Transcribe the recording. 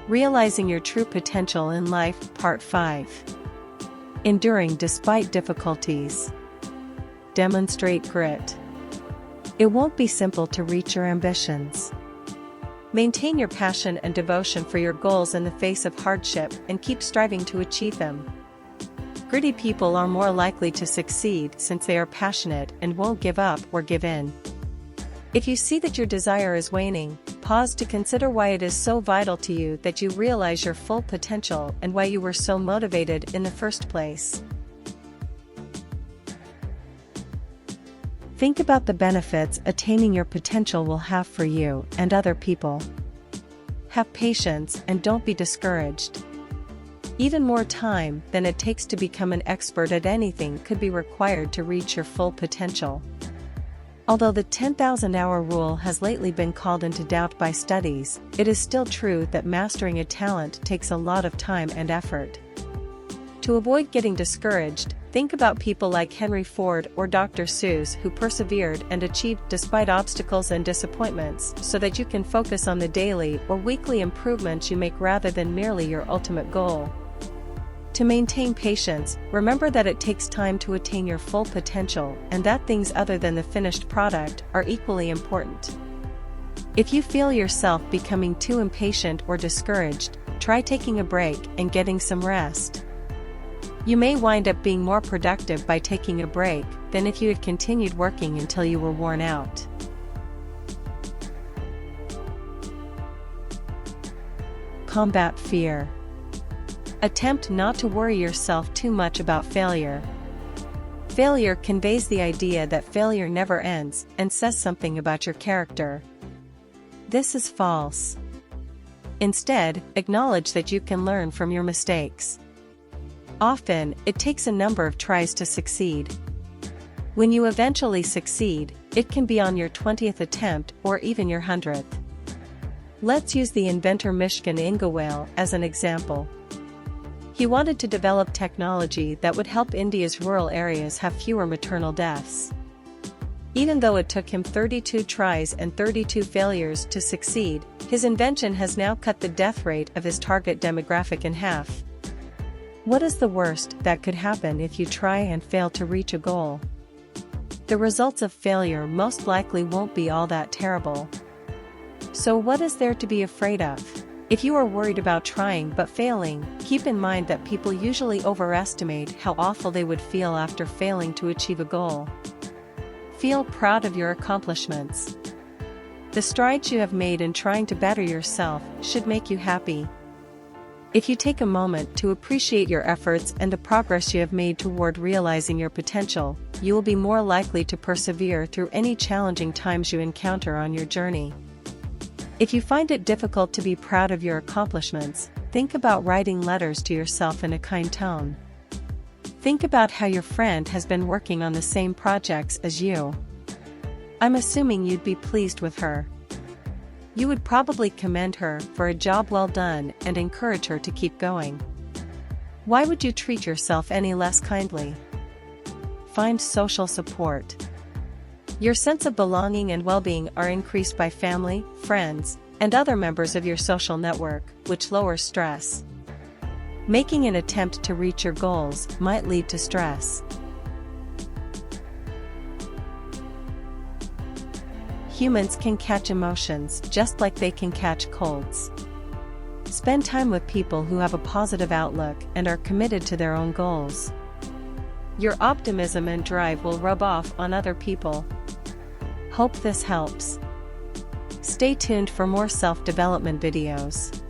Realizing Your True Potential in Life, Part 5. Enduring despite difficulties. Demonstrate grit. It won't be simple to reach your ambitions. Maintain your passion and devotion for your goals in the face of hardship and keep striving to achieve them. Gritty people are more likely to succeed since they are passionate and won't give up or give in. If you see that your desire is waning, pause to consider why it is so vital to you that you realize your full potential and why you were so motivated in the first place. Think about the benefits attaining your potential will have for you and other people. Have patience and don't be discouraged. Even more time than it takes to become an expert at anything could be required to reach your full potential. Although the 10,000-hour rule has lately been called into doubt by studies, it is still true that mastering a talent takes a lot of time and effort. To avoid getting discouraged, think about people like Henry Ford or Dr. Seuss who persevered and achieved despite obstacles and disappointments so that you can focus on the daily or weekly improvements you make rather than merely your ultimate goal. To maintain patience, remember that it takes time to attain your full potential and that things other than the finished product are equally important. If you feel yourself becoming too impatient or discouraged, try taking a break and getting some rest. You may wind up being more productive by taking a break than if you had continued working until you were worn out. Combat fear. Attempt not to worry yourself too much about failure. Failure conveys the idea that failure never ends and says something about your character. This is false. Instead, acknowledge that you can learn from your mistakes. Often, it takes a number of tries to succeed. When you eventually succeed, it can be on your 20th attempt or even your 100th. Let's use the inventor Mishkin Ingawale as an example. He wanted to develop technology that would help India's rural areas have fewer maternal deaths. Even though it took him 32 tries and 32 failures to succeed, his invention has now cut the death rate of his target demographic in half. What is the worst that could happen if you try and fail to reach a goal? The results of failure most likely won't be all that terrible. So what is there to be afraid of? If you are worried about trying but failing, keep in mind that people usually overestimate how awful they would feel after failing to achieve a goal. Feel proud of your accomplishments. The strides you have made in trying to better yourself should make you happy. If you take a moment to appreciate your efforts and the progress you have made toward realizing your potential, you will be more likely to persevere through any challenging times you encounter on your journey. If you find it difficult to be proud of your accomplishments, think about writing letters to yourself in a kind tone. Think about how your friend has been working on the same projects as you. I'm assuming you'd be pleased with her. You would probably commend her for a job well done and encourage her to keep going. Why would you treat yourself any less kindly? Find social support. Your sense of belonging and well-being are increased by family, friends, and other members of your social network, which lowers stress. Making an attempt to reach your goals might lead to stress. Humans can catch emotions just like they can catch colds. Spend time with people who have a positive outlook and are committed to their own goals. Your optimism and drive will rub off on other people. Hope this helps. Stay tuned for more self-development videos.